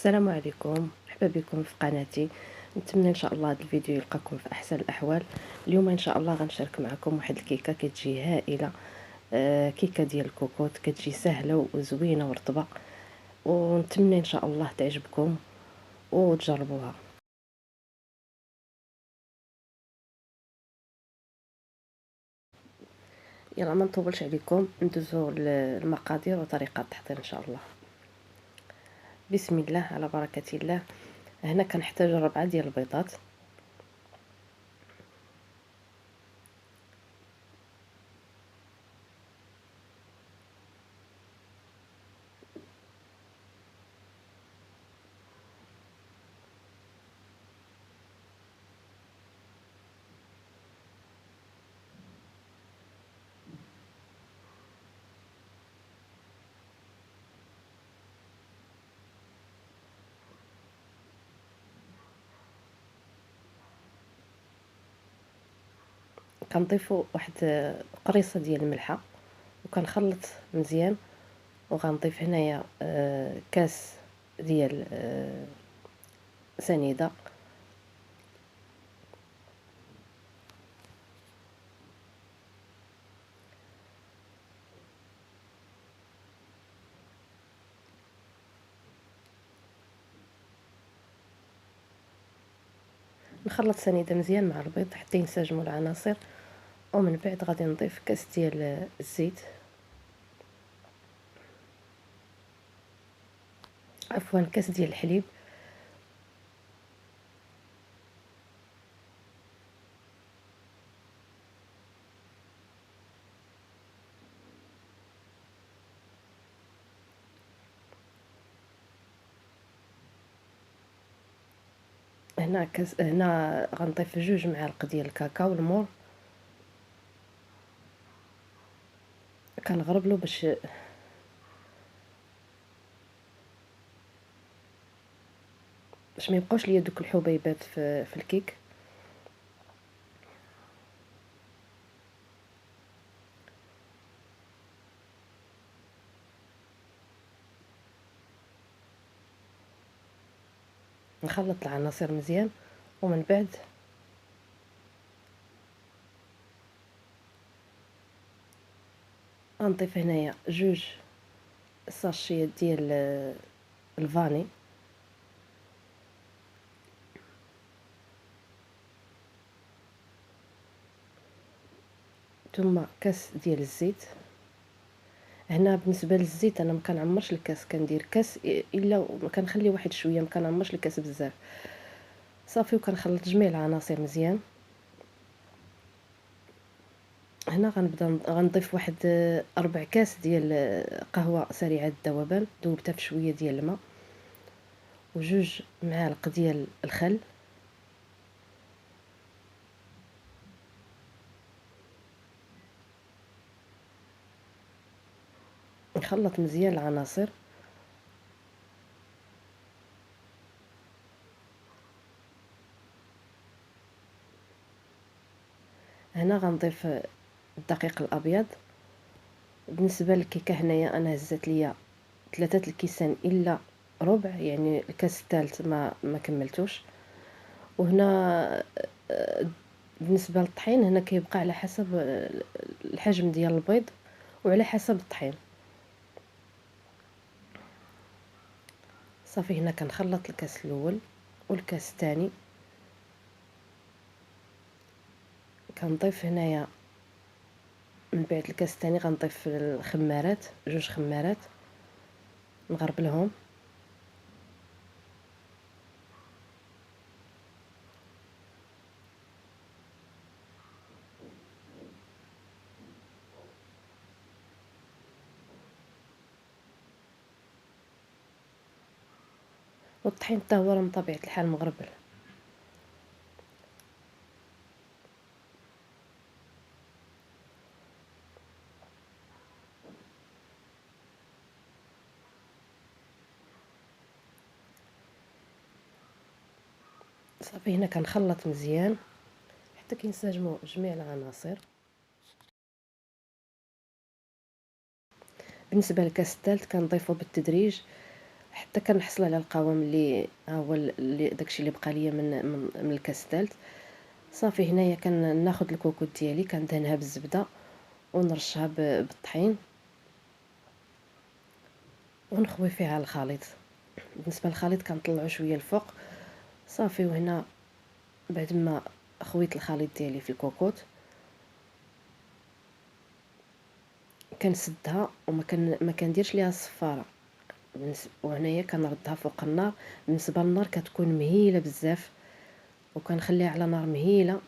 السلام عليكم، مرحبا بكم في قناتي. نتمنى ان شاء الله هذا الفيديو يلقاكم في احسن الاحوال. اليوم ان شاء الله غنشارك معكم واحد الكيكه كتجي هائله. كيكه ديال الكوكوط كتجي سهله وزوينه ورطبه، ونتمنى ان شاء الله تعجبكم وتجربوها. يلا ما نطولش عليكم، ندوزو للمقادير وطريقه التحضير ان شاء الله. بسم الله على بركه الله. هنا كنحتاج 4 ديال البيضات، كنضيفوا واحد قريصه ديال الملحه وكنخلط مزيان. وغنضيف هنايا كاس ديال سنيده، نخلط سنيده مزيان مع البيض حتى ينسجموا العناصر. ومن بعد غادي نضيف كاس ديال الزيت، عفوا كاس ديال الحليب، هنا غنضيف 2 معالق ديال الكاكاو المور. كنغربلو باش ما يبقاوش ليا دوك الحبيبات في الكيك. نخلط العناصر مزيان، ومن بعد غنضيف هنايا 2 ساشيات ديال الفاني، ثم كاس ديال الزيت. هنا بالنسبه للزيت انا ما كنعمرش الكاس، كندير كاس الا ما كنخلي واحد شويه، ما كنعمرش الكاس بزاف صافي. وكنخلط جميع العناصر مزيان. هنا غنضيف واحد 4 كاس ديال قهوه سريعه الذوبان، ذوبتها في شويه ديال الماء، و2 معالق ديال الخل. نخلط مزيان العناصر. هنا غنضيف الدقيق الابيض. بالنسبه للكيكه هنايا انا هزت ليا 3 الكيسان الا ربع، يعني الكاس الثالث ما كملتوش. وهنا بالنسبه للطحين هنا كيبقى على حسب الحجم ديال البيض وعلى حسب الطحين. صافي هنا كنخلط الكاس الاول والكاس الثاني. كنضيف هنايا من بعد الكاس الثاني غنضيف الخمارات، 2 خمارات نغربلهم. والطحين حتى هو راه من طبيعه الحال مغربل. صافي هنا كنخلط مزيان حتى كينسجموا جميع العناصر. بالنسبه للكاس الثالث كنضيفه بالتدريج حتى كنحصل على القوام اللي ها هو اللي داكشي اللي بقى ليا من الكاس الثالث. صافي هنايا كناخذ الكوكوط ديالي كندهنها بالزبده ونرشها بالطحين ونخوي فيها الخليط. بالنسبه للخليط كنطلعو شويه الفوق صافي. وهنا بعد ما خويت الخليط ديالي في الكوكوط كنسدها ما كنديرش ليها الصفاره. وهنايا كنردها فوق النار. بالنسبه للنار كتكون مهيله بزاف وكنخليها على نار مهيله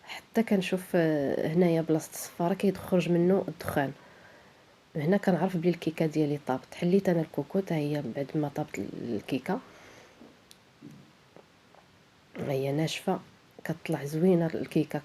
حتى كنشوف هنايا بلاصه الصفاره كيخرج منه الدخان. هنا كنعرف بلي الكيكه ديالي طابت. حليت انا الكوكوط هي بعد ما طابت الكيكه هي ناشفه كتطلع زوينه الكيكه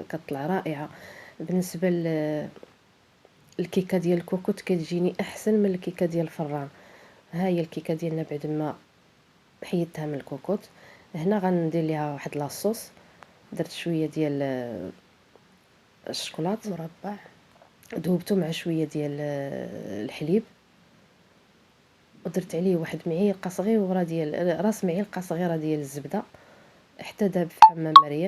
كتطلع رائعه. بالنسبه الكيكه ديال الكوكوط كتجيني احسن من الكيكه ديال الفران. ها هي الكيكه ديالنا بعد ما حيدتها من الكوكوط. هنا غندير ليها واحد لاصوص. درت شويه ديال الشوكولات مربع ذوبته مع شويه ديال الحليب ودرت عليه واحد معلقه صغيره ديال راس معلقه صغيره ديال الزبده حتى داب في حمام مريم.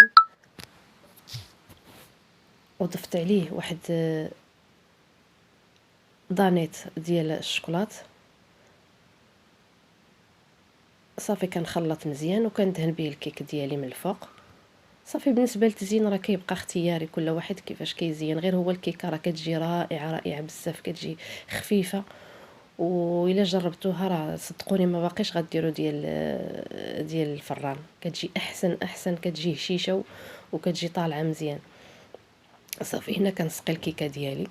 وضفت عليه واحد دانيت ديال الشوكولات. صافي كنخلط مزيان وكندهن به الكيك ديالي من الفوق. صافي بالنسبه للتزيين راه كيبقى اختياري كل واحد كيفاش كيزين. غير هو الكيكه راه كتجي رائعه رائعه بزاف كتجي خفيفه. والا جربتوها راه صدقوني ما باقيش غديروا ديال الفران. كتجي احسن كتجي هشيشه وكتجي طالعه مزيان. صافي هنا كنسقي الكيكه ديالي.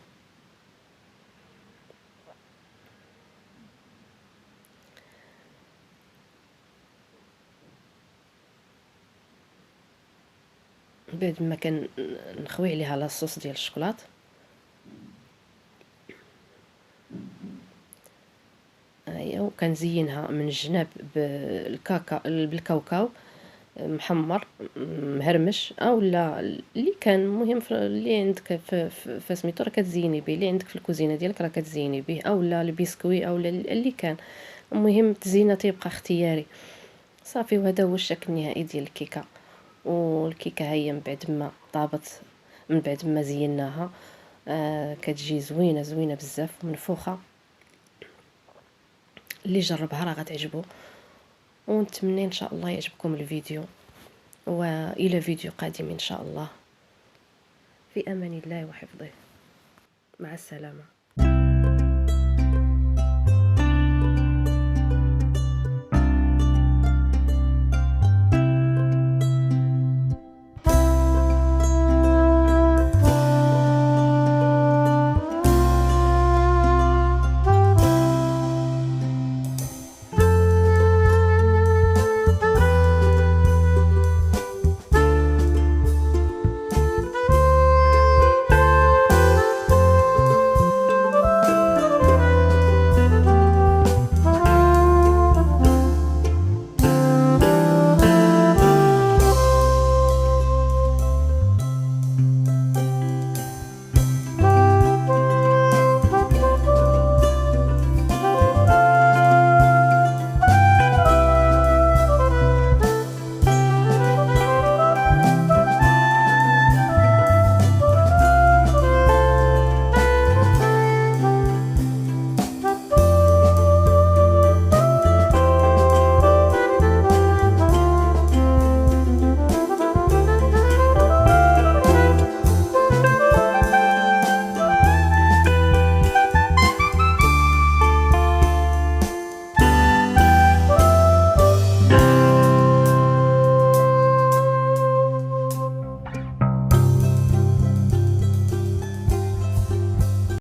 بعد ما كنخوي عليها لاصوص ديال الشوكولات هيا وكنزينها من الجناب بالكاوكاو محمر مهرمش اولا اللي كان المهم اللي عندك في سميتو راه كتزيني به. اللي عندك في الكوزينه ديالك راه كتزيني به اولا البسكوي اولا اللي كان. المهم التزيينه تيبقى اختياري. صافي وهذا هو الشكل النهائي ديال الكيكه. والكيكه هي من بعد ما طابت من بعد ما زيناها كتجي زوينه بزاف منفوخه. اللي جربها راه غتعجبو. ونتمنى ان شاء الله يعجبكم الفيديو والى فيديو قادم ان شاء الله. في امان الله وحفظه. مع السلامه.